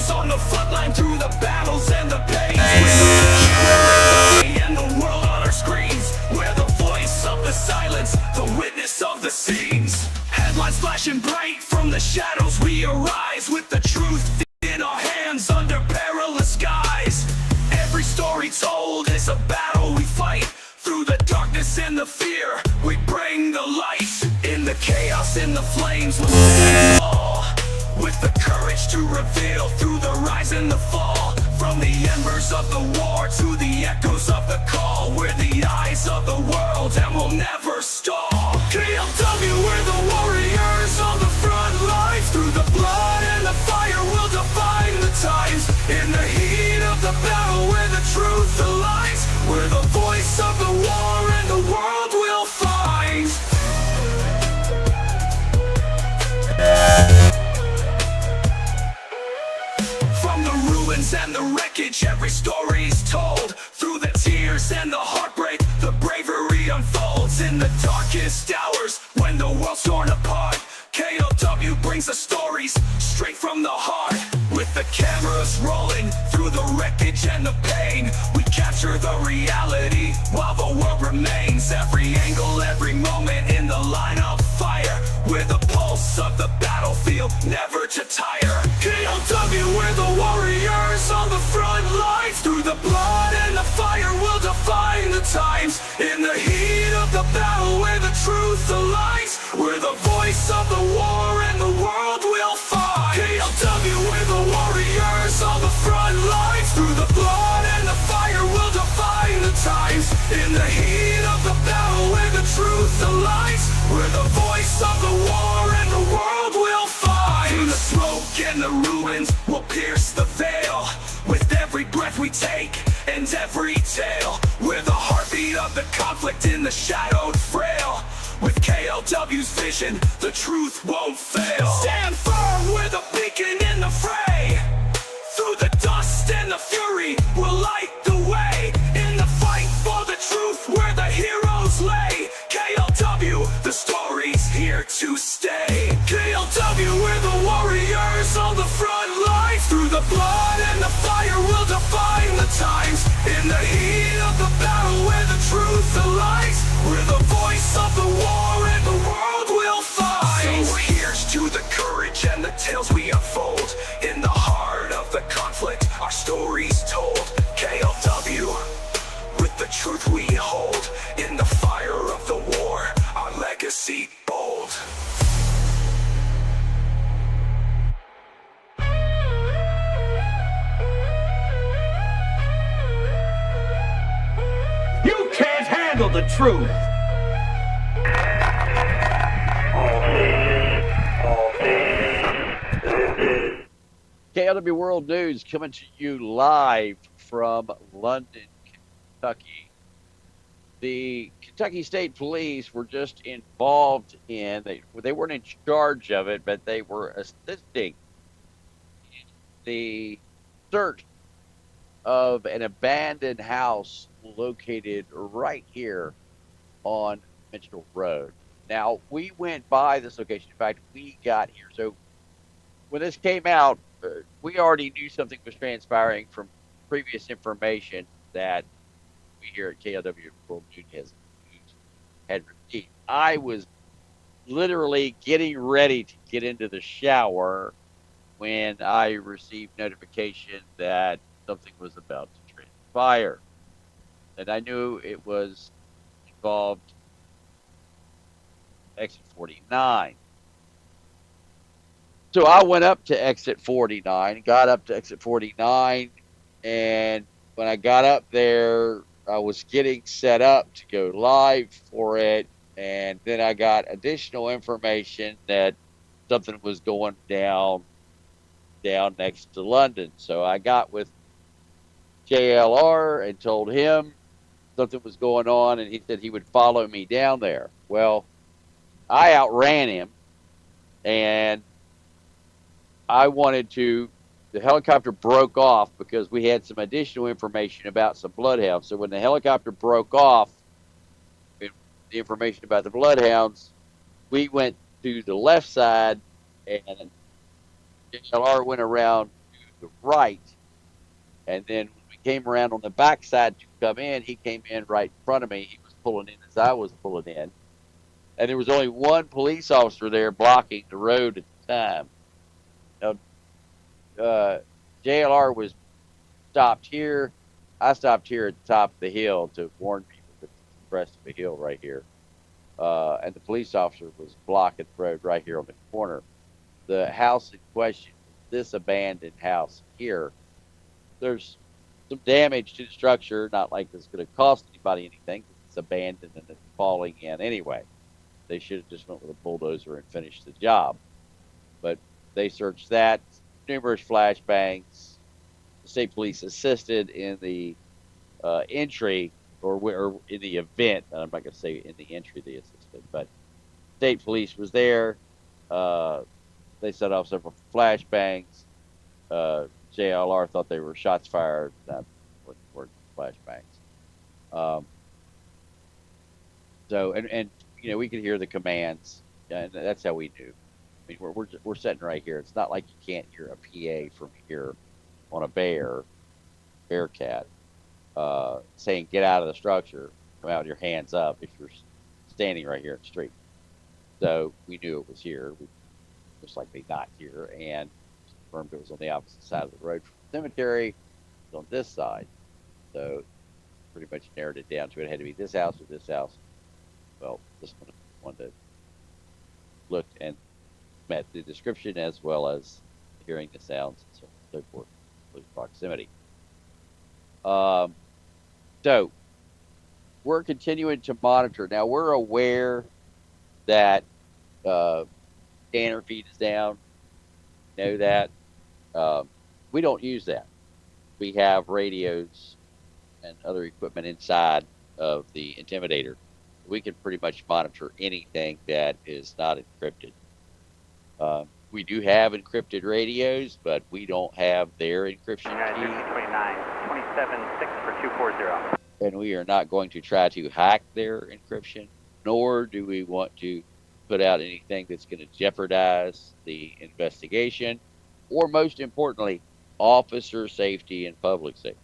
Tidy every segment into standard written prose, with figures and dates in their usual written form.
always on the front line through the battles and the pains. We're the and the world on our screens. We're the voice of the silence, the witness of the scenes. Headlines flashing bright from the shadows, we arise with the truth in our hands under perilous skies. Every story told is a battle we fight. Through the darkness and the fear, we bring the light. In the chaos, in the flames, we'll stand tall, with the courage to reveal through the rise and the fall. From the embers of the war to the echoes of the call, we're the eyes of the world and we'll never stall. KLW, we're the warriors on the front lines. Through the blood and the fire, we'll define the times. In the heat of the battle, where the truth lies, we're the voice of the war and the world will find. From the ruins and the wreckage, every story's told. Through the tears and the heartbreak, the bravery unfolds. In the darkest hours, when the world's torn apart, KLW brings the stories straight from the heart. With the cameras rolling through the wreckage and the pain, we capture the reality while the world remains. Every angle, every moment in the line of fire, we're the pulse of the battlefield, never to tire. KLW, we're the warriors on the front lines. Through the blood and the fire, we'll define the times. In the heat of the battle, where the truth lies, we're the voice of the war and the world will find. KLW, we're the warriors on the front lines. Through the blood and the fire, we'll define the times. In the heat of the battle, where the truth lies, we're the voice of the war and the world will find. Through the smoke and the ruins, we'll pierce the veil. With every breath we take and every tale, we're the heartbeat of the conflict in the shadowed frail. With KLW's vision, the truth won't fail. Stand firm, we're the beacon in the fray. Through the dust and the fury, we'll light the way. In the fight for the truth, where the heroes lay. KLW, the story's here to stay. KLW, we're the warriors on the front lines. Through the blood and the fire, we'll define the times. In the heat of the battle, where the truth lies, we're the voice of the war and the world will find. So here's to the courage and the tales we unfold. In the heart of the conflict, our story's told. KLW, with the truth we hold. In the fire of the war, our legacy bold. You can't handle the truth! KLW World News coming to you live from London, Kentucky. The Kentucky State Police were just involved in, they weren't in charge of it, but they were assisting in the search of an abandoned house located right here on Mitchell Road. Now, we went by this location. In fact, we got here. So when this came out, we already knew something was transpiring from previous information that we here at KLW World News had received. I was literally getting ready to get into the shower when I received notification that something was about to transpire. And I knew it was involved exit 49. So I went up to exit 49, got up to exit 49, and when I got up there, I was getting set up to go live for it, and then I got additional information that something was going down next to London. So I got with JLR and told him something was going on, and he said he would follow me down there. Well, I outran him, and I wanted to, the helicopter broke off because we had some additional information about some bloodhounds. So when the helicopter broke off, the information about the bloodhounds, we went to the left side, and JLR went around to the right. And then when we came around on the backside to come in, he came in right in front of me. He was pulling in as I was pulling in. And there was only one police officer there blocking the road at the time. Now, JLR was stopped here. I stopped here at the top of the hill to warn people that it's the crest of a hill right here. And the police officer was blocking the road right here on the corner. The house in question, this abandoned house here, there's some damage to the structure, not like it's going to cost anybody anything. It's abandoned and it's falling in anyway. They should have just went with a bulldozer and finished the job. But they searched that, numerous flashbangs. The state police assisted in the entry or in the event. I'm not going to say in the entry they assisted, but state police was there. They set off several flashbangs. JLR thought they were shots fired. That were flashbangs. So and we could hear the commands, and that's how we knew. I mean, we're sitting right here. It's not like you can't hear a PA from here on a bearcat, saying get out of the structure, come out with your hands up if you're standing right here in the street. So we knew it was here. We most likely not here, and confirmed it was on the opposite side of the road from the cemetery. It was on this side. So pretty much narrowed it down to it had to be this house or this house. Well, this one that looked and met the description as well as hearing the sounds and so forth, close proximity. So we're continuing to monitor. Now we're aware that scanner feed is down. Know that. We don't use that. We have radios and other equipment inside of the Intimidator. We can pretty much monitor anything that is not encrypted. We do have encrypted radios, but we don't have their encryption key. 27.6 for 240. And we are not going to try to hack their encryption, nor do we want to put out anything that's going to jeopardize the investigation, or most importantly, officer safety and public safety.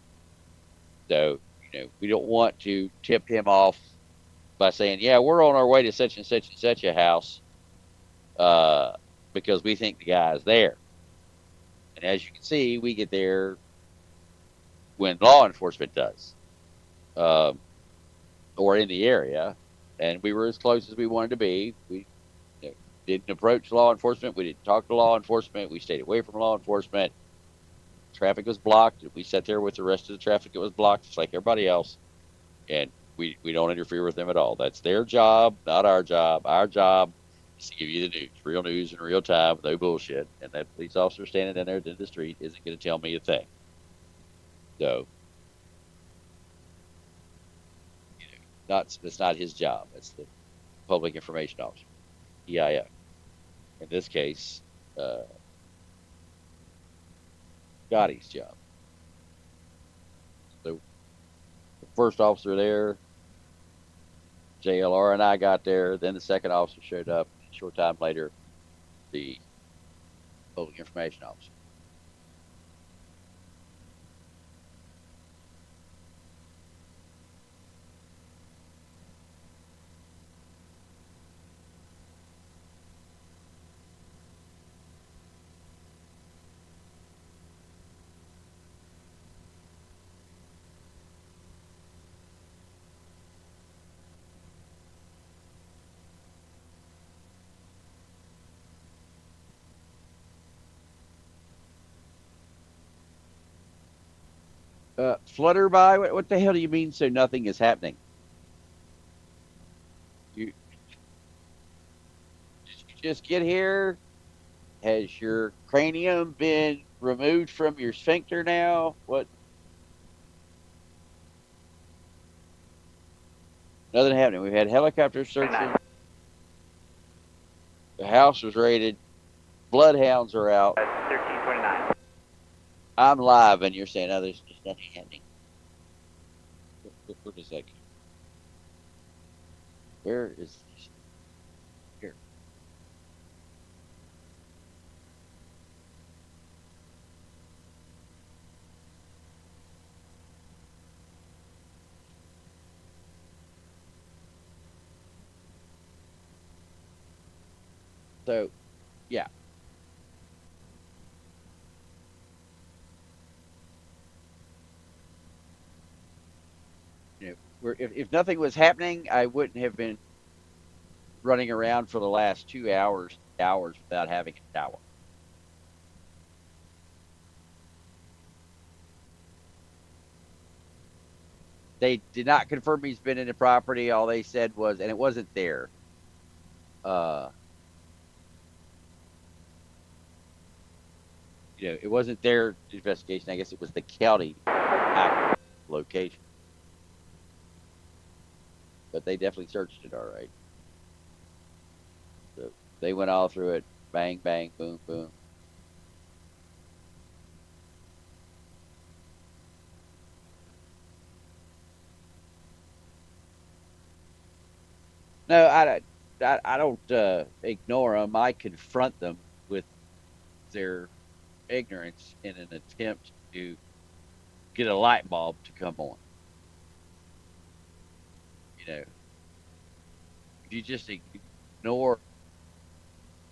So, we don't want to tip him off by saying, yeah, we're on our way to such and such and such a house, because we think the guy is there. And as you can see, we get there when law enforcement does, or in the area, and we were as close as we wanted to be. We didn't approach law enforcement. We didn't talk to law enforcement. We stayed away from law enforcement. Traffic was blocked. We sat there with the rest of the traffic that was blocked, just like everybody else, and we don't interfere with them at all. That's their job, not our job. Our job is to give you the news, real news in real time, no bullshit. And that police officer standing down there at the end of the street isn't going to tell me a thing. So, it's not his job. It's the public information officer, PIO. In this case, Gotti's job. So, the first officer there, JLR and I got there. Then the second officer showed up. A short time later, the public information officer. Flutter by? What the hell do you mean? So nothing is happening? You, did you just get here? Has your cranium been removed from your sphincter now? What? Nothing happening. We've had helicopter searching. The house was raided. Bloodhounds are out. 1329. I'm live, and you're saying, oh, there's just nothing happening. Where does that go? Where is this? Here. So, yeah. If nothing was happening, I wouldn't have been running around for the last 2 hours without having a shower. They did not confirm he's been in the property. All they said was, and it wasn't there. It wasn't their investigation. I guess it was the county location. But they definitely searched it, all right. So they went all through it, bang, bang, boom, boom. No, I don't ignore them. I confront them with their ignorance in an attempt to get a light bulb to come on. If you just ignore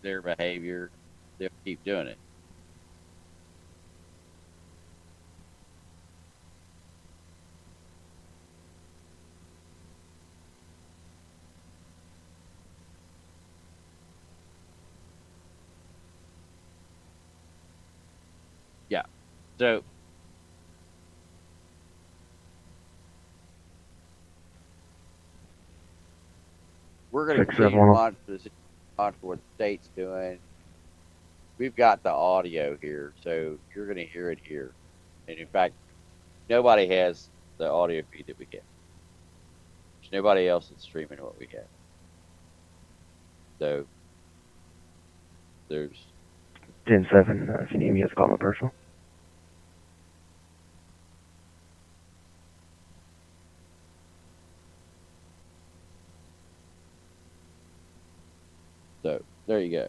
their behavior, they'll keep doing it. Yeah. So we're going to continue to monitor what the state's doing. We've got the audio here, so you're going to hear it here. And in fact, nobody has the audio feed that we get. There's nobody else that's streaming what we get. So there's 10-7, if you need me, just call my personal. so there you go.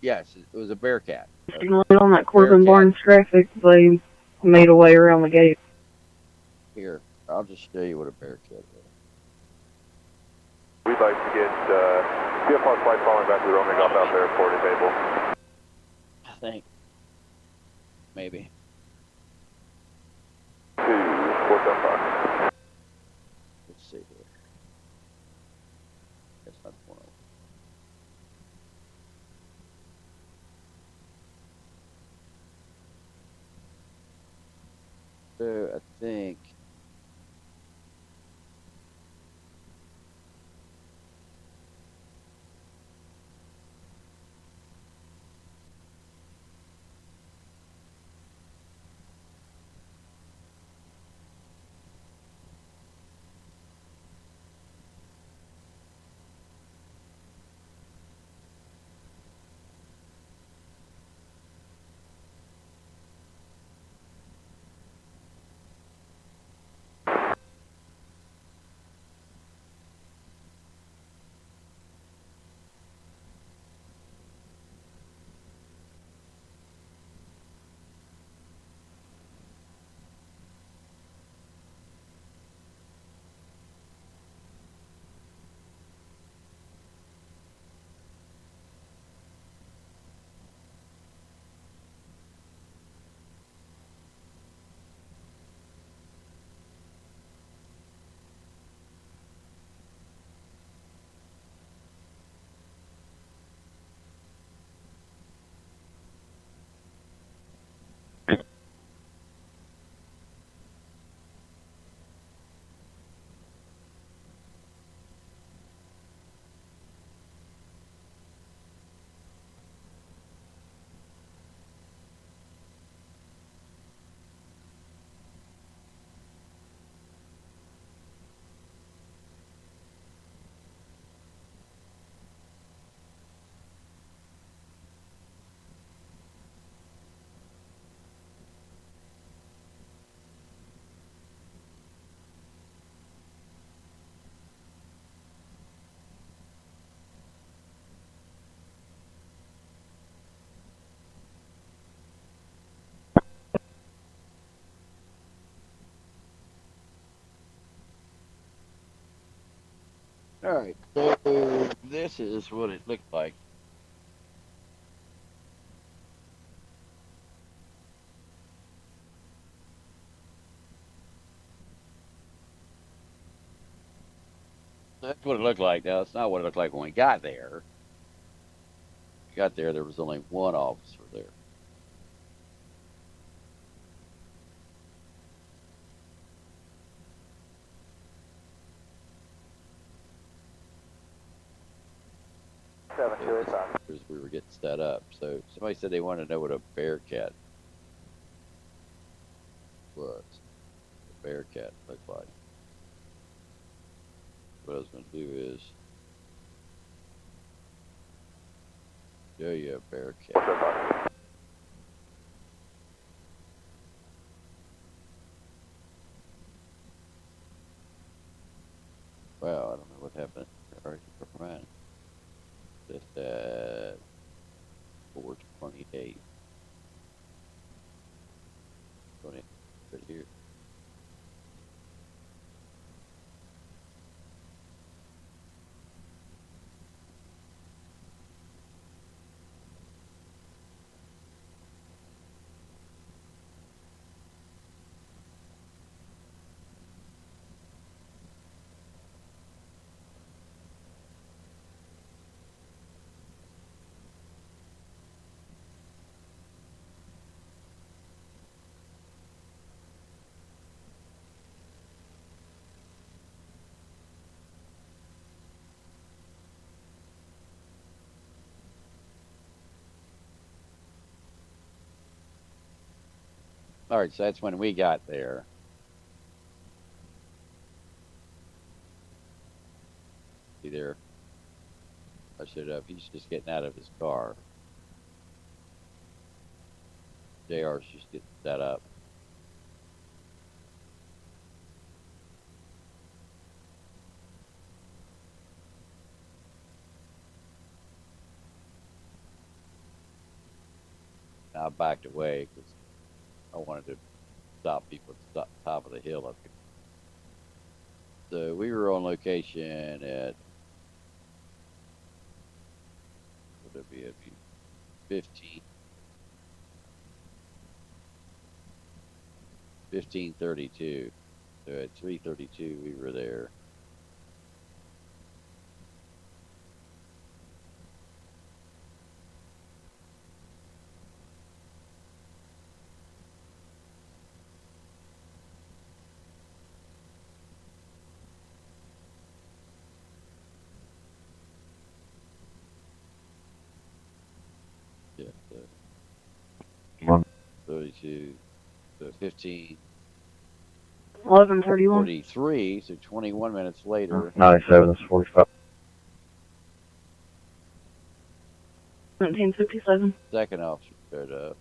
Yes, it was a Bearcat. On that Corbin Barnes traffic, they made a way around the gate. Here, I'll just show you what a Bearcat is. We'd like to get CFR flight following back to the roaming off out there for disable. I think. Maybe. 2475. Let's see here. That's not one. So I think All right, so this is what it looked like. That's what it looked like. Now, it's not what it looked like when we got there. We got there, there was only one officer there. As we were getting set up. So somebody said they wanted to know what a Bearcat was. A Bearcat looked like. What I was going to do is show you a Bearcat. Wow, I don't know what happened. All right, never mind. Just at 428. 20 right here. All right, so that's when we got there. See there? I showed up. He's just getting out of his car. JR's just getting set up. I backed away because I wanted to stop people at the top of the hill up here. So we were on location at, what would it be? It'd be 1532. So at 332 we were there. Yeah, so 32, so 11:31. 1543, so 21 minutes later. 97 is 45. 1757. Second officer showed up.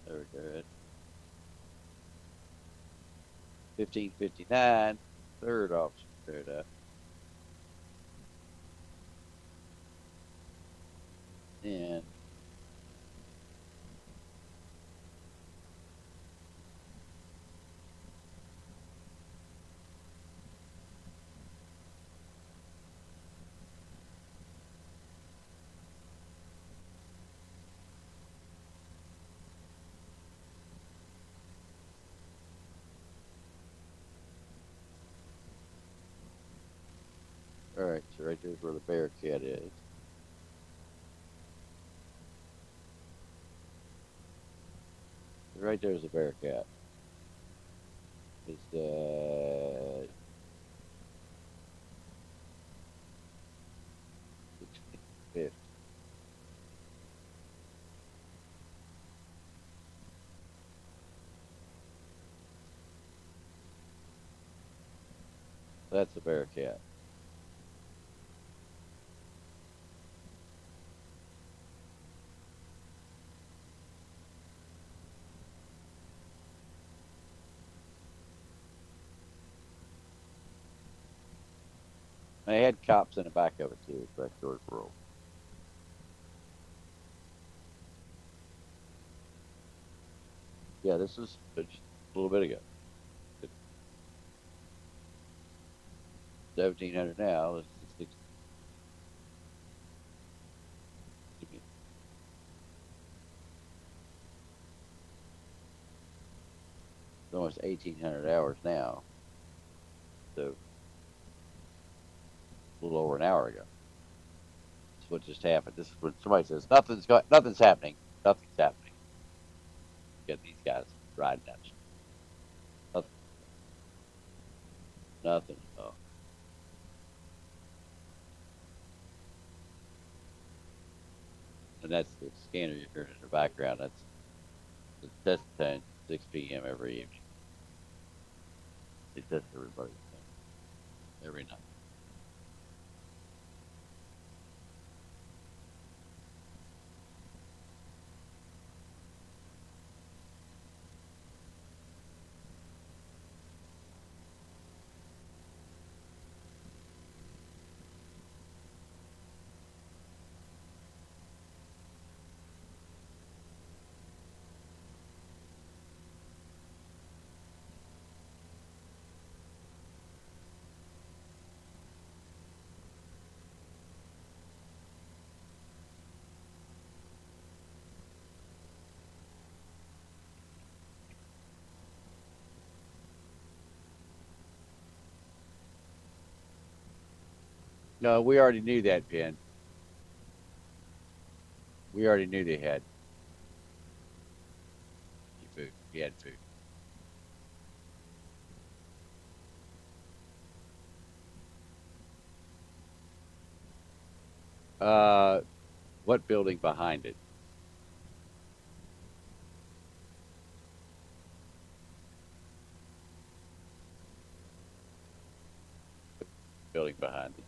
There we go. 1559, third officer showed up. And all right, so right there's where the Bearcat is. Right there's the Bearcat. It's 1650. That's the Bearcat. They had cops in the back of it too, back towards rural. Yeah, this was just a little bit ago. 1700 now. This is 60. It's almost 1800 hours now. So a little over an hour ago. That's what just happened. This is when somebody says nothing's happening. Nothing's happening. Get these guys riding down the street. Nothing. Nothing. Oh. And that's the scanner you're hearing in the background. That's the test time, 6 p.m. every evening. They test everybody every night. No, we already knew that, Ben. We already knew they had food. We had food. What building behind it? Building behind it.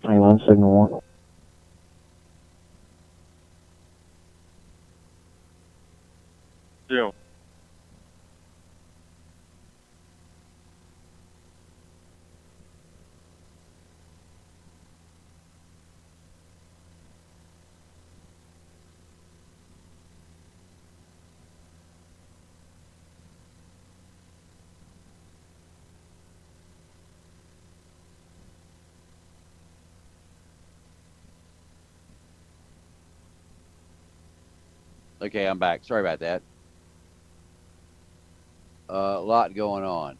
Hang on, signal 1. Jim. Okay, I'm back. Sorry about that. A lot going on.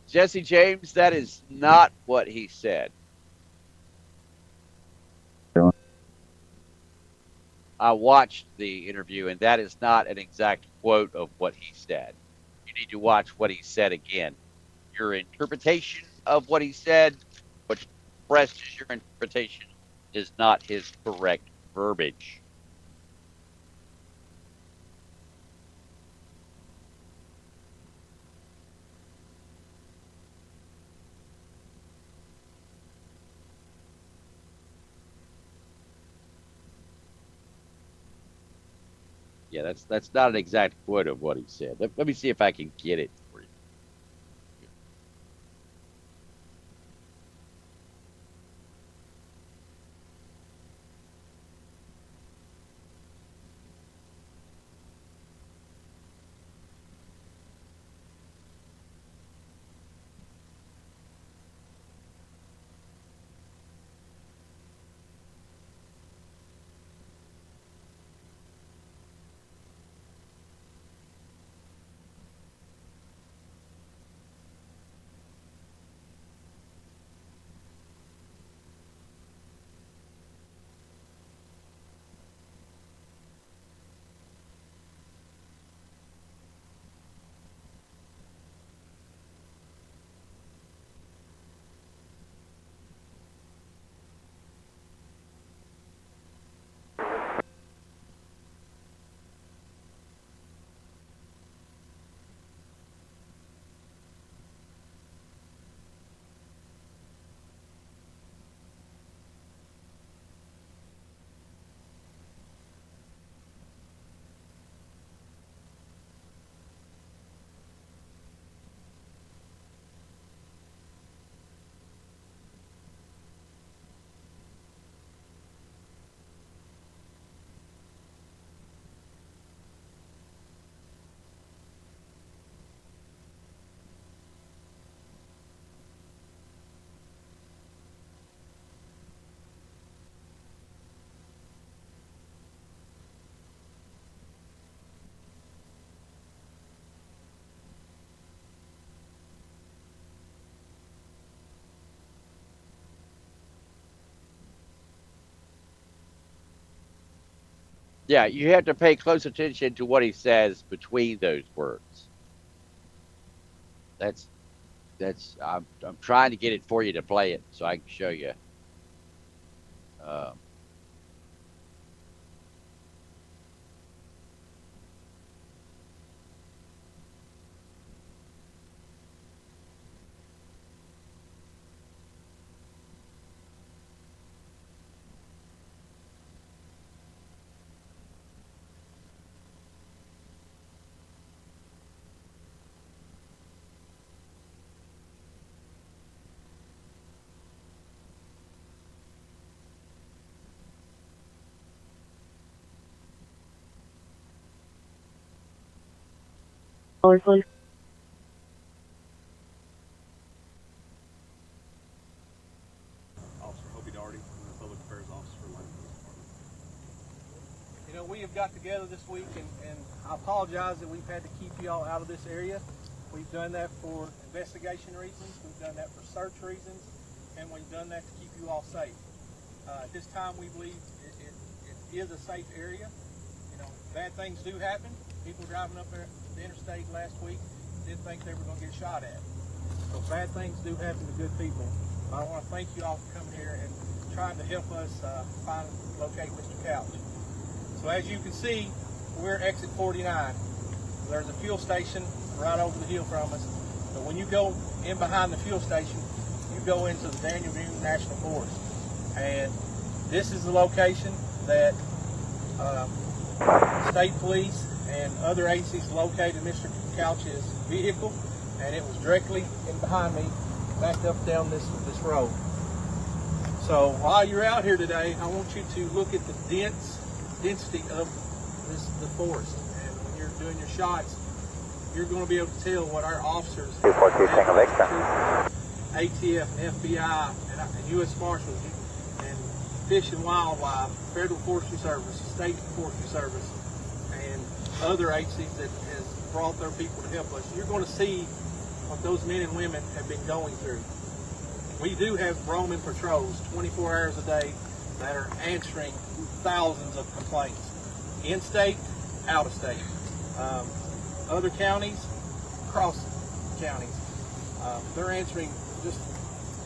Jesse James, that is not what he said. I watched the interview, and that is not an exact quote of what he said. You need to watch what he said again. Your interpretation of what he said, what you expressed as your interpretation, is not his correct verbiage. Yeah, that's not an exact quote of what he said. Let me see if I can get it for you. Yeah, you have to pay close attention to what he says between those words. That's I'm trying to get it for you to play it so I can show you. Um, Please. Officer Hobie Darty, I'm the Public Affairs Officer for London Police Department. You know, we have got together this week, and I apologize that we've had to keep you all out of this area. We've done that for investigation reasons, we've done that for search reasons, and we've done that to keep you all safe. At this time, we believe it is a safe area. You know, bad things do happen. People driving up there the interstate last week didn't think they were going to get shot at. So bad things do happen to good people. I want to thank you all for coming here and trying to help us locate Mr. Couch. So as you can see, we're exit 49. There's a fuel station right over the hill from us. So when you go in behind the fuel station, you go into the Daniel Boone National Forest. And this is the location that state police and other agencies located Mr. Couch's vehicle, and it was directly in behind me, backed up down this road. So while you're out here today, I want you to look at the density of the forest. And when you're doing your shots, you're going to be able to tell what our officers, ATF, and FBI, and U.S. Marshals, and Fish and Wildlife, Federal Forestry Service, State Forestry Service, and other agencies that has brought their people to help us. You're going to see what those men and women have been going through. We do have roaming patrols 24 hours a day that are answering thousands of complaints. In-state, out-of-state. Other counties, across counties. They're answering just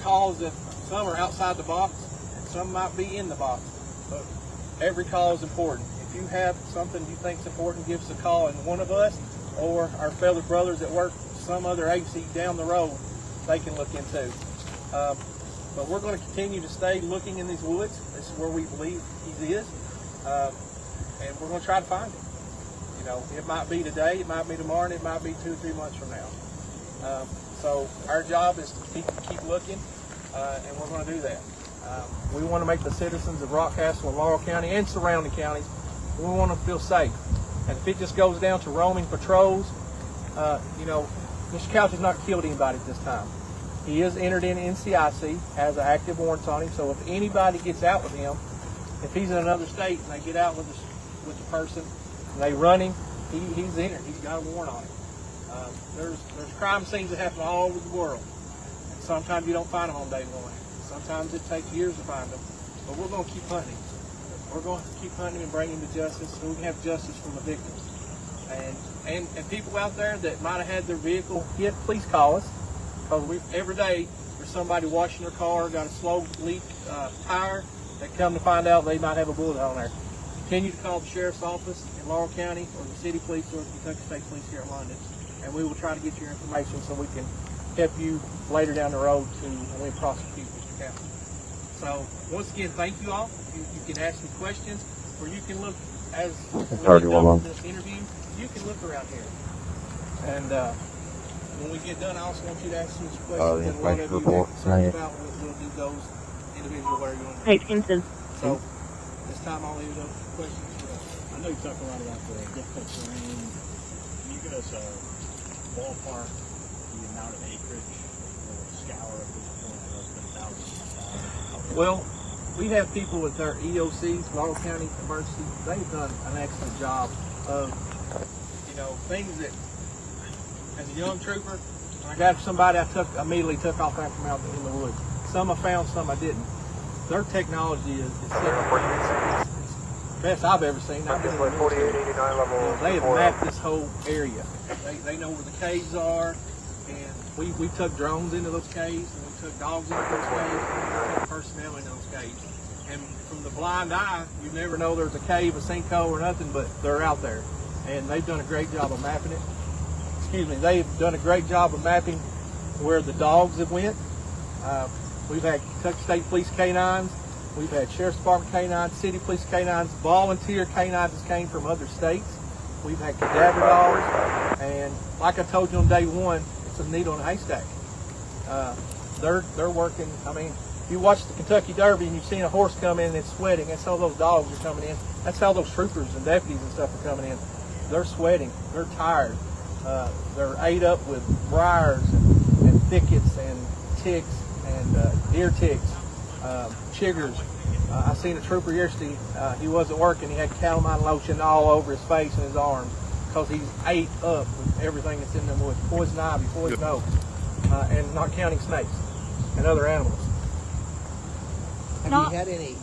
calls that some are outside the box and some might be in the box. But every call is important. If you have something you think is important, give us a call, and one of us or our fellow brothers that work some other agency down the road, they can look into. But we're going to continue to stay looking in these woods. This is where we believe he is. And we're going to try to find him. You know, it might be today, it might be tomorrow, and it might be 2 or 3 months from now. So our job is to keep looking, and we're going to do that. We want to make the citizens of Rockcastle and Laurel County and surrounding counties, we want them to feel safe. And if it just goes down to roaming patrols, you know, Mr. Couch has not killed anybody at this time. He is entered in NCIC, has an active warrant on him, so if anybody gets out with him, if he's in another state and they get out with the person and they run him, he's entered. He's got a warrant on him. There's crime scenes that happen all over the world. And sometimes you don't find them on day one. Sometimes it takes years to find them. But we're going to keep hunting. We're going to keep hunting and bring him to justice so we can have justice for the victims. And people out there that might have had their vehicle hit, please call us. Because every day there's somebody washing their car, got a slow leak tire, that come to find out they might have a bullet on there. Continue to call the Sheriff's Office in Laurel County or the City Police or the Kentucky State Police here in London. And we will try to get your information so we can help you later down the road to when we prosecute Mr. Couch. So once again, thank you all. You can ask me questions or you can look as already we're well done with this interview, you can look around here. And when we get done, I also want you to ask me some questions. And one of you have concerns about, we'll do those individual where you want to. Hey, Kingston. So this time I'll leave those questions for us. I know you talked a lot about the difficult terrain. Can you give us a ballpark, the amount of acreage or scour at this point? I know it's been thousands. Well, we have people with our EOCs, Laurel County Emergency. They've done an excellent job of, you know, things that, as a young trooper, when I got somebody, I immediately took off after them out in the woods. Some I found, some I didn't. Their technology is second rate. It's the best I've ever seen. I've been in the military. They have mapped this whole area. They know where the caves are, and we took drones into those caves, and we took dogs into those caves, and we took personnel into those caves. And from the blind eye, you never know there's a cave, a sinkhole, or nothing, but they're out there. And they've done a great job of mapping it. Excuse me, they've done a great job of mapping where the dogs have went. We've had Kentucky State Police canines, we've had Sheriff's Department canines, City Police canines, volunteer canines that came from other states. We've had cadaver dogs, and like I told you on day one, it's a needle in a haystack. They're working. I mean, you watch the Kentucky Derby and you've seen a horse come in and it's sweating. That's how those dogs are coming in. That's how those troopers and deputies and stuff are coming in. They're sweating. They're tired. They're ate up with briars and thickets and ticks and deer ticks, chiggers. I seen a trooper yesterday. He wasn't working. He had calamine lotion all over his face and his arms because he's ate up with everything that's in them woods. Poison ivy, poison oak, and not counting snakes and other animals. Have you had any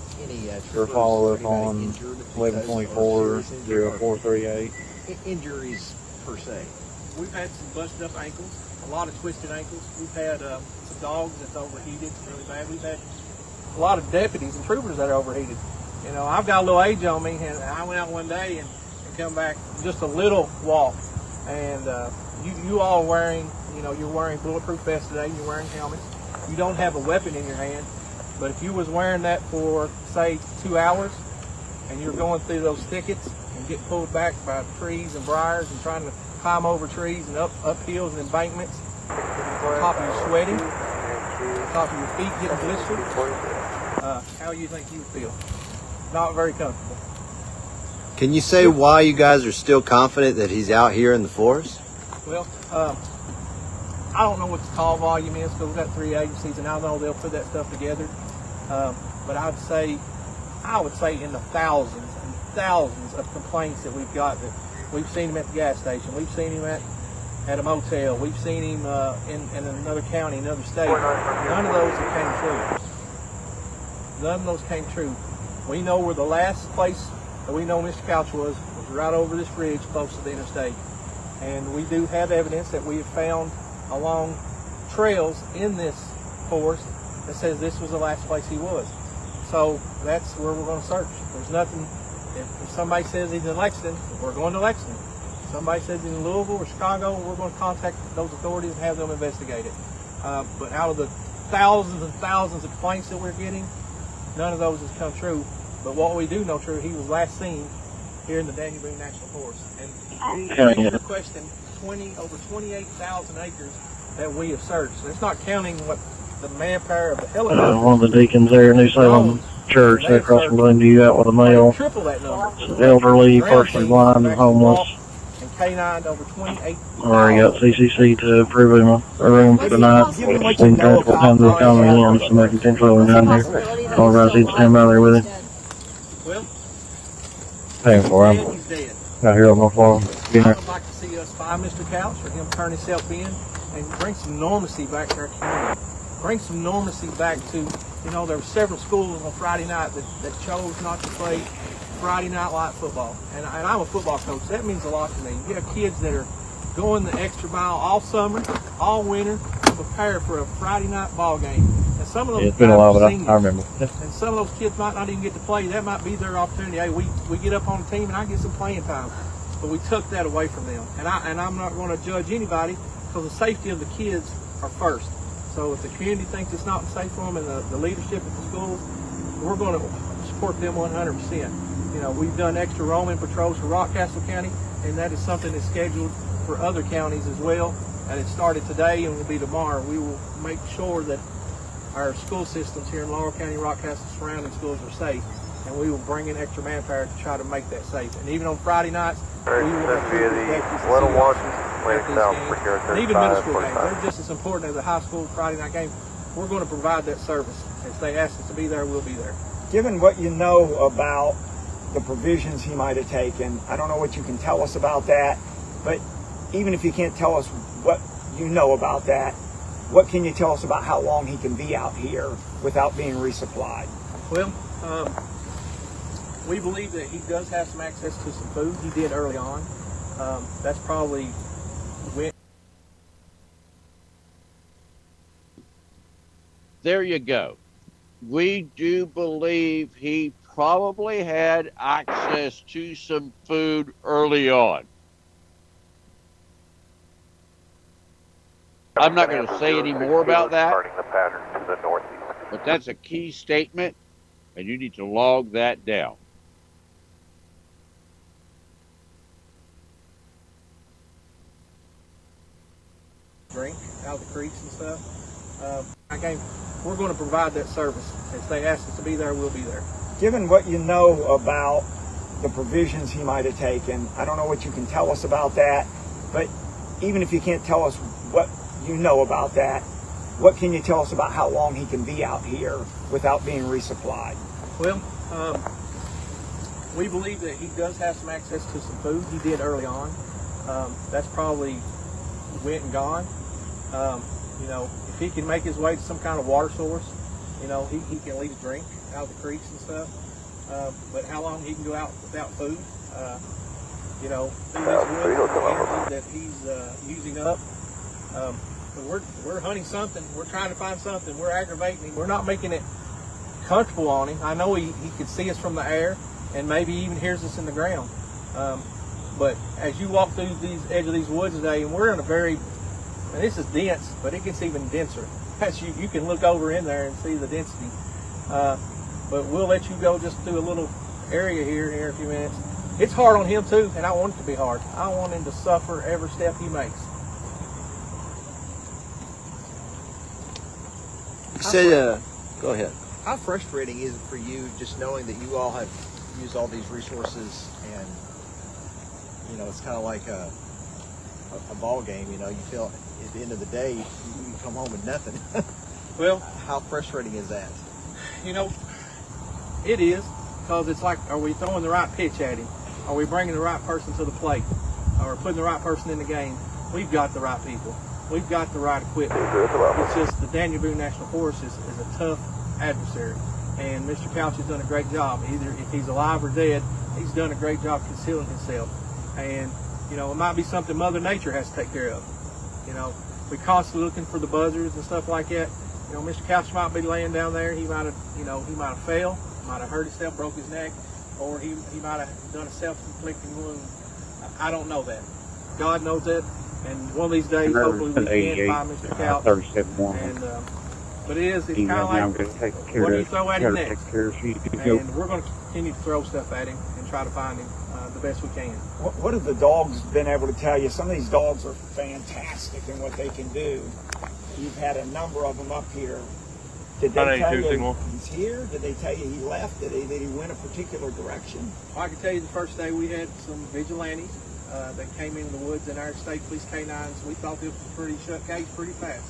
Your follow-up on 1124-0438. injuries per se? We've had some busted up ankles, a lot of twisted ankles. We've had some dogs that's overheated really bad. We've had a lot of deputies and troopers that are overheated. You know, I've got a little age on me, and I went out one day and come back just a little walk. And you all wearing, you know, you're wearing bulletproof vests today, you're wearing helmets. You don't have a weapon in your hand, but if you was wearing that for, say, 2 hours, and you're going through those thickets and get pulled back by trees and briars and trying to climb over trees and up hills and embankments, on top of you sweating, on top of your feet getting blistered, how you think you feel? Not very comfortable. Can you say why you guys are still confident that he's out here in the forest? Well, I don't know what the call volume is because we've got 3 agencies, and I know they'll put that stuff together. But I would say in the thousands and thousands of complaints that we've got, that we've seen him at the gas station, we've seen him at a motel, we've seen him in another county, another state. None of those came true. None of those came true. We know where the last place that we know Mr. Couch was right over this ridge close to the interstate. And we do have evidence that we have found along trails in this forest that says this was the last place he was. So that's where we're going to search. There's nothing, if somebody says he's in Lexington, we're going to Lexington. If somebody says he's in Louisville or Chicago, we're going to contact those authorities and have them investigate it. But out of the thousands and thousands of complaints that we're getting, none of those has come true. But what we do know true, he was last seen here in the Daniel Boone National Forest. And Yeah. we're requesting over 28,000 acres that we have searched. So it's not counting what the manpower of the helicopter. One of the deacons there in New Salem Church, they're across from Glenview, out with a male, Triple that number. elderly, partially blind, and homeless. And K9 over 28. Already got CCC to approve him a room for tonight. Given what We you can know transport him to the county in, so they can potentially down there. All guys need to stand by there with him. Well, Paying for him. he's dead. Out here on my farm. I would like to see us find Mr. Couch or him turn himself in and bring some normalcy back to our community. Bring some normalcy back to, there were several schools on Friday night that chose not to play Friday night light football. And I'm a football coach. That means a lot to me. You have kids that are going the extra mile all summer, all winter, to prepare for a Friday night ball game. And some of those It's been a while, but I seniors, remember. and some of those kids might not even get to play. That might be their opportunity. Hey, we get up on the team and I get some playing time. But we took that away from them. And I'm not going to judge anybody because the safety of the kids are first. So if the community thinks it's not safe for them and the leadership at the schools, we're going to support them 100%. We've done extra roaming patrols for Rockcastle County, and that is something that's scheduled for other counties as well. And it started today and will be tomorrow. We will make sure that our school systems here in Laurel County, Rockcastle, surrounding schools are safe. And we will bring in extra manpower to try to make that safe. And even on Friday nights, we will have via the Little Washington, Atlantic South for here and even middle school games. They're just as important as a high school Friday night game. We're going to provide that service. If they ask us to be there, we'll be there. Given what you know about the provisions he might have taken, I don't know what you can tell us about that, but even if you can't tell us what you know about that, what can you tell us about how long he can be out here without being resupplied? Well, we believe that he does have some access to some food. He did early on. That's probably when. There you go. We do believe he probably had access to some food early on. I'm not going to say any more about that, The pattern to the northeast. but that's a key statement, and you need to log that down. Drink out of the creeks and stuff. We're going to provide that service. If they ask us to be there, we'll be there. Given what you know about the provisions he might have taken, I don't know what you can tell us about that, but even if you can't tell us what you know about that, what can you tell us about how long he can be out here without being resupplied? Well, we believe that he does have some access to some food. He did early on. That's probably went and gone. If he can make his way to some kind of water source, he can at least drink out of the creeks and stuff. But how long he can go out without food, through this wood energy that he's using up. But we're hunting something. We're trying to find something. We're aggravating him. We're not making it comfortable on him. I know he could see us from the air and maybe even hears us in the ground. But as you walk through these edge of these woods today, and we're in and this is dense, but it gets even denser. As you can look over in there and see the density. But we'll let you go just through a little area here in a few minutes. It's hard on him too, and I want it to be hard. I want him to suffer every step he makes. You said, go ahead. How frustrating is it for you just knowing that you all have used all these resources and, it's kind of like a ball game, you feel at the end of the day, you come home with nothing. Well, how frustrating is that? It is, because it's like, are we throwing the right pitch at him? Are we bringing the right person to the plate? Are we putting the right person in the game? We've got the right people. We've got the right equipment. It's just the Daniel Boone National Forest is a tough adversary. And Mr. Couch has done a great job. Either if he's alive or dead, he's done a great job concealing himself. And, it might be something Mother Nature has to take care of. We're constantly looking for the buzzards and stuff like that. Mr. Couch might be laying down there. He might have fell, might have hurt himself, broke his neck, or he might have done a self-inflicting wound. I don't know that. God knows that. And one of these days, hopefully, we can find Mr. Couch. 37-1. And, but it's kind of like, what do you throw at him next? And we're going to continue to throw stuff at him and try to find him the best we can. What have the dogs been able to tell you? Some of these dogs are fantastic in what they can do. You've had a number of them up here. Did they tell you he's here? Did they tell you he left? Did he went a particular direction? Well, I can tell you the first day we had some vigilantes that came into the woods, and our state police canines, we thought this was pretty shut case pretty fast.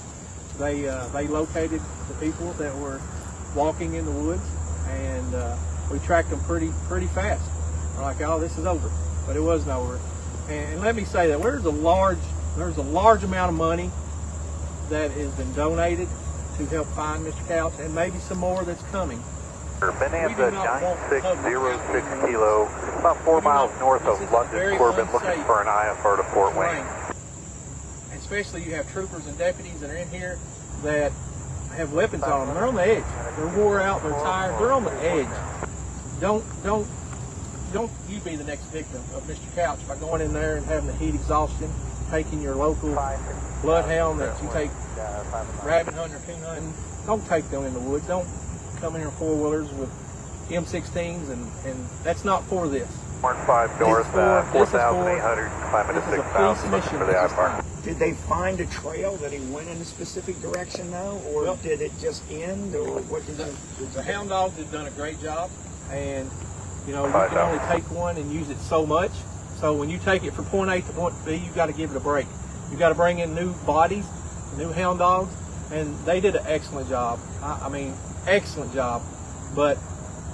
They located the people that were walking in the woods, and we tracked them pretty fast. We're like, oh, this is over, but it wasn't over. And let me say that there's a large amount of money that has been donated to help find Mr. Couch, and maybe some more that's coming. Bonanza 960 Kilo, about 4 miles north of London, Corbin, looking for an IFR to Fort Wayne. And especially you have troopers and deputies that are in here that have weapons on them. They're on the edge. They're wore out. They're tired. They're on the edge. Don't you be the next victim of Mr. Couch by going in there and having the heat exhaustion, taking your local bloodhound that you take rabbit hunting or coon hunting. Don't take them in the woods. Don't come in here four-wheelers with M16s, and that's not for this. 5 north, 4,800, climbing to 6,000, looking for the IFR. Did they find a trail that he went in a specific direction though, or did it just end, or what did the hound dogs have done a great job, and you know, you can only take one and use it so much. So when you take it from point A to point B, you've got to give it a break. You've got to bring in new bodies, new hound dogs, and they did an excellent job. I mean, excellent job, but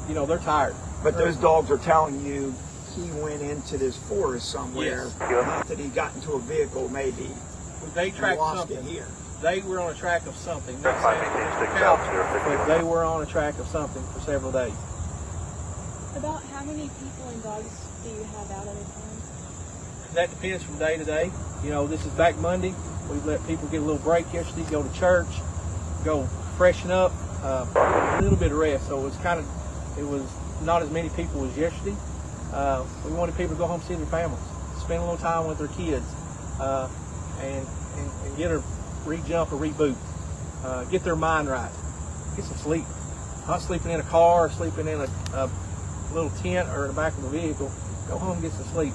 you know, they're tired. But those dogs are telling you he went into this forest somewhere, not that he got into a vehicle maybe. They tracked something. Here. They were on a track of something. Not saying Mr. Couch, but they were on a track of something for several days. About how many people and dogs do you have out at a time? That depends from day to day. You know, this is back Monday. We let people get a little break yesterday, go to church, go freshen up, a little bit of rest. So it was not as many people as yesterday. We wanted people to go home and see their families, spend a little time with their kids, and get a re-jump or reboot, get their mind right, get some sleep. Not sleeping in a car or sleeping in a little tent or in the back of the vehicle. Go home and get some sleep.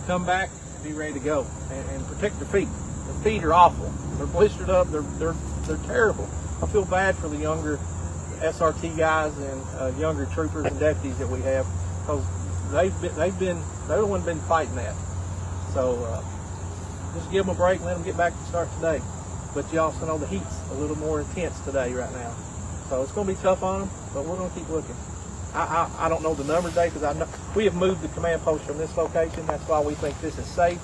Come back and be ready to go, and protect their feet. Their feet are awful. They're blistered up. They're terrible. I feel bad for the younger SRT guys and younger troopers and deputies that we have, because they're the ones been fighting that. So just give them a break and let them get back to start today. But you also know the heat's a little more intense today right now. So it's going to be tough on them, but we're going to keep looking. I don't know the number today, because I know we have moved the command post from this location. That's why we think this is safe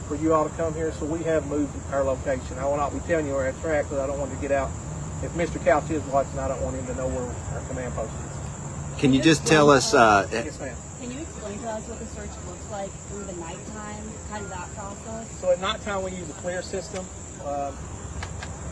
for you all to come here. So we have moved our location. I will not be telling you where it's at, because I don't want to get out. If Mr. Couch is watching, I don't want him to know where our command post is. Can you just tell us? Yes, ma'am. Can you explain to us what the search looks like through the nighttime, kind of that process? So at nighttime we use a clear system.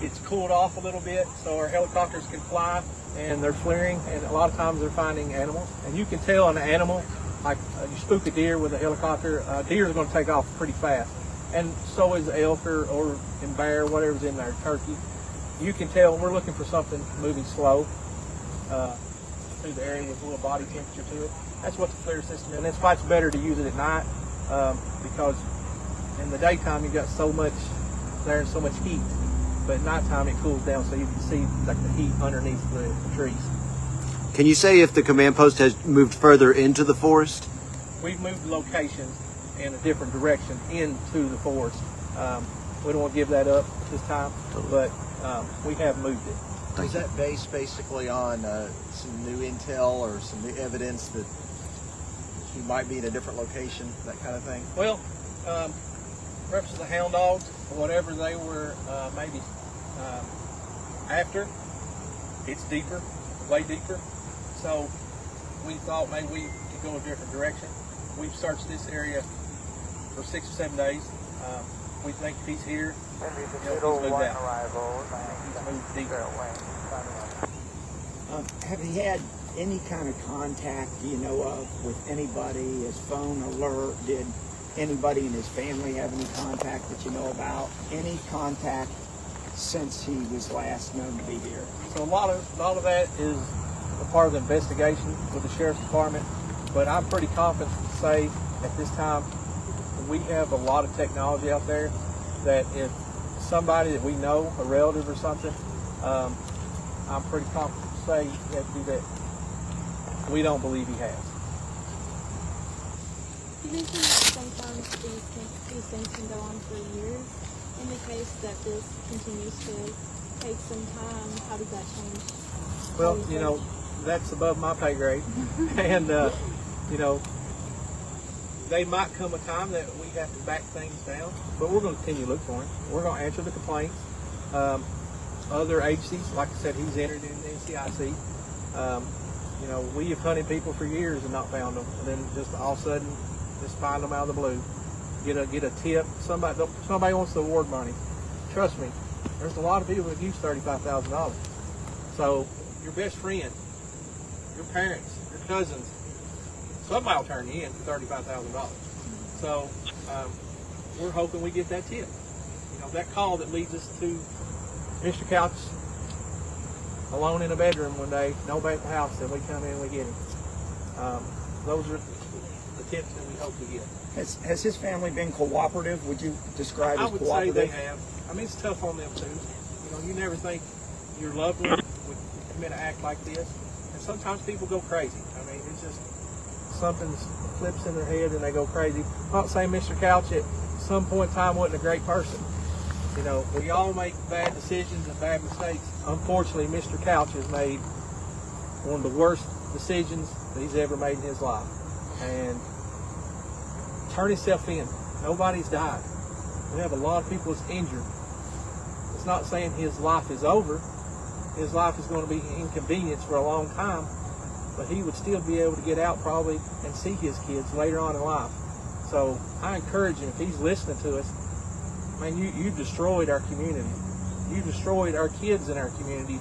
It's cooled off a little bit so our helicopters can fly, and they're flaring, and a lot of times they're finding animals. And you can tell an animal, like you spook a deer with a helicopter, deer is going to take off pretty fast. And so is elk or bear, whatever's in there, turkey. You can tell we're looking for something moving slow through the area with a little body temperature to it. That's what the flare system is. And that's why it's better to use it at night, because in the daytime you've got so much there and so much heat. But at nighttime it cools down so you can see like the heat underneath the trees. Can you say if the command post has moved further into the forest? We've moved the location in a different direction into the forest. We don't want to give that up this time, but we have moved it. Is that based basically on some new intel or some new evidence that he might be in a different location, that kind of thing? Well, reference to the hound dogs, whatever they were maybe after, it's deeper, way deeper. So we thought maybe we could go a different direction. We've searched this area for 6 or 7 days. We think if he's here, he's moved out. He's moved deeper. Have he had any kind of contact, do you know of, with anybody? His phone alert? Did anybody in his family have any contact that you know about? Any contact since he was last known to be here? So a lot of that is a part of the investigation with the sheriff's department, but I'm pretty confident say at this time, we have a lot of technology out there that if somebody that we know, a relative or something, I'm pretty confident to say that we don't believe he has. You mentioned that sometimes these things can go on for years. In the case that this continues to take some time, how does that change? Well, you know, that's above my pay grade. And, you know, they might come a time that we have to back things down, but we're going to continue to look for him. We're going to answer the complaints. Other agencies, like I said, he's entered in the NCIC. You know, we have hunted people for years and not found them, and then just all of a sudden, just find them out of the blue. Get a tip. Somebody wants to award money. Trust me, there's a lot of people that use $35,000. So your best friend, your parents, your cousins, somebody will turn you in for $35,000. So we're hoping we get that tip. You know, that call that leads us to Mr. Couch alone in a bedroom one day, nobody at the house, then we come in and we get him. Those are the tips that we hope to get. Has his family been cooperative? Would you describe as cooperative? I would say they have. I mean, it's tough on them too. You know, you never think your loved one would commit an act like this. And sometimes people go crazy. I mean, it's just something flips in their head and they go crazy. I'm not saying Mr. Couch at some point in time wasn't a great person. You know, we all make bad decisions and bad mistakes. Unfortunately, Mr. Couch has made one of the worst decisions that he's ever made in his life. And turn himself in. Nobody's died. We have a lot of people that's injured. It's not saying his life is over. His life is going to be inconvenienced for a long time, but he would still be able to get out probably and see his kids later on in life. So I encourage him, if he's listening to us, man, you destroyed our community. You destroyed our kids in our community,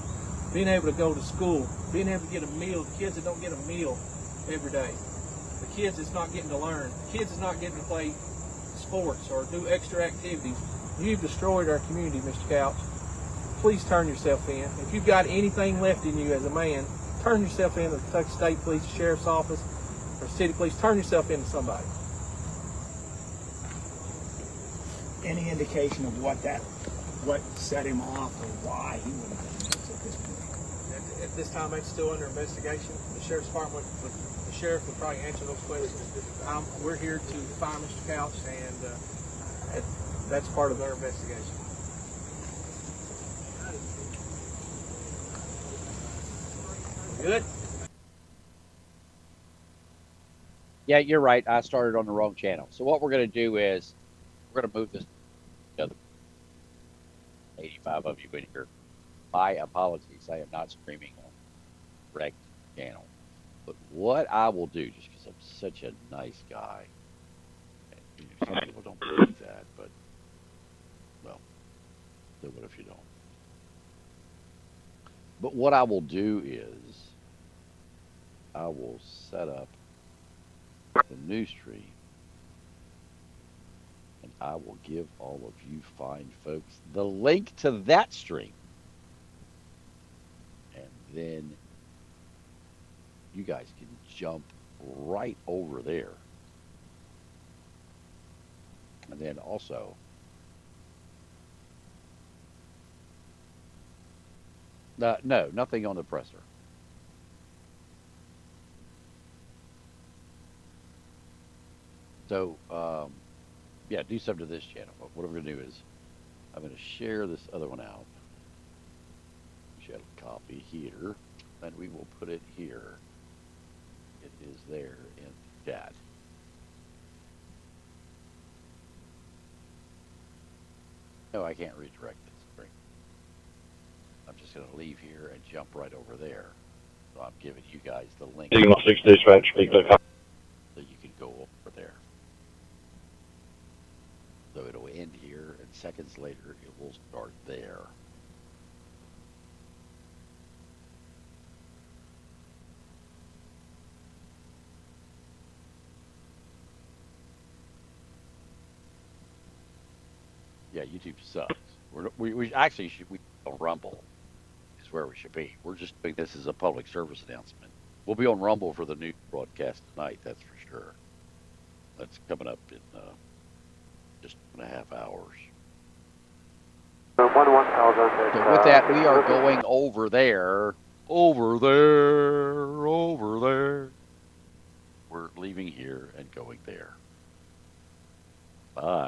being able to go to school, being able to get a meal. The kids that don't get a meal every day. The kids that's not getting to learn. The kids that's not getting to play sports or do extra activities. You've destroyed our community, Mr. Couch. Please turn yourself in. If you've got anything left in you as a man, turn yourself in to the Kentucky State Police, Sheriff's Office, or City Police. Turn yourself into somebody. Any indication of what set him off or why he would have done this at this point? At this time, it's still under investigation. The Sheriff's Department, the Sheriff would probably answer those questions. We're here to find Mr. Couch, and that's part of their investigation. Good? Yeah, you're right. I started on the wrong channel. So what we're going to do is we're going to move this to the other 85 of you in here. My apologies. I am not streaming on the correct channel. But what I will do, just because I'm such a nice guy, and some people don't believe that, but, well, so what if you don't? But what I will do is I will set up the new stream, and I will give all of you fine folks the link to that stream. And then you guys can jump right over there. And then also, no, nothing on the presser. So, yeah, do something to this channel. But what I'm going to do is I'm going to share this other one out. Share a copy here, and we will put it here. It is there in the chat. No, I can't redirect this screen. I'm just going to leave here and jump right over there. So I'm giving you guys the link. Signal 6 dispatch, speak to so you can go over there. So it'll end here, and seconds later it will start there. Yeah, YouTube sucks. We actually should Rumble is where we should be. We're just doing this as a public service announcement. We'll be on Rumble for the new broadcast tonight, that's for sure. That's coming up in just 2.5 hours. 1-1,000. So with that, we are going over there. Over there. We're leaving here and going there. Bye.